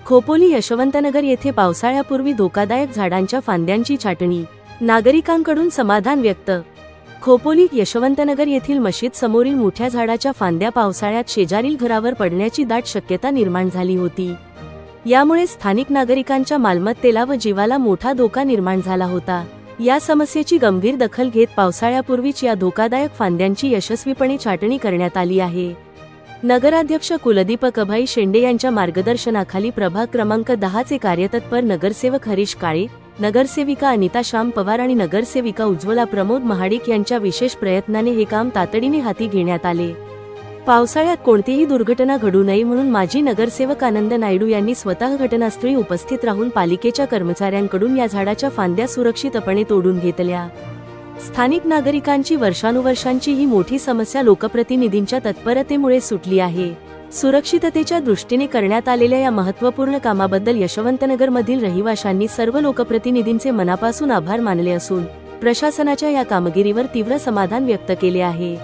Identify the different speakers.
Speaker 1: खोपोली यशवंतनगर येथे पावसाळ्यापूर्वी धोकादायक झाडांच्या फांद्यांची छाटणी, नागरिकांकडून समाधान व्यक्त। खोपोली यशवंतनगर येथील मशीद समोरील मोठ्या झाडाच्या फांद्या पावसाळ्यात शेजारील घरावर पडण्याची दाट शक्यता निर्माण झाली होती। यामुळे स्थानिक नागरिकांच्या मालमत्तेला व जीवाला मोठा धोका निर्माण झाला होता। या समस्येची गंभीर दखल घेत पावसाळ्यापूर्वीच या धोकादायक फांद्यांची यशस्वीपणे छाटणी करण्यात आली आहे। नगराध्यक्ष कुलदीपक अभय शेंडे यांच्या मार्गदर्शनाखाली प्रभाग क्रमांक 10 चे कार्यतत्पर नगरसेवक हरीश काळे, नगरसेविका अनिता श्याम पवार आणि नगरसेविका उज्ज्वला प्रमोद महाडिक यांच्या विशेष प्रयत्नाने हे काम तातडीने हाती घेण्यात आले। पावसाळ्यात कोणतीही दुर्घटना घडू नये म्हणून माजी नगरसेवक आनंद नायडू यांनी स्वतः घटनास्थळी उपस्थित राहून पालिकेच्या कर्मचाऱ्यांकडून या झाडाच्या फांद्या सुरक्षितपणे तोडून घेतल्या। स्थानिक नागरिकांची वर्षानुवर्षांची ही मोठी समस्या लोकप्रतिनिधींच्या तत्परतेमुळे सुटली आहे। सुरक्षिततेच्या दृष्टीने करण्यात आलेल्या या महत्त्वपूर्ण कामाबद्दल यशवंतनगरमधील रहिवाशांनी सर्व लोकप्रतिनिधींचे मनापासून आभार मानले असून प्रशासनाच्या या कामगिरीवर तीव्र समाधान व्यक्त केले आहे।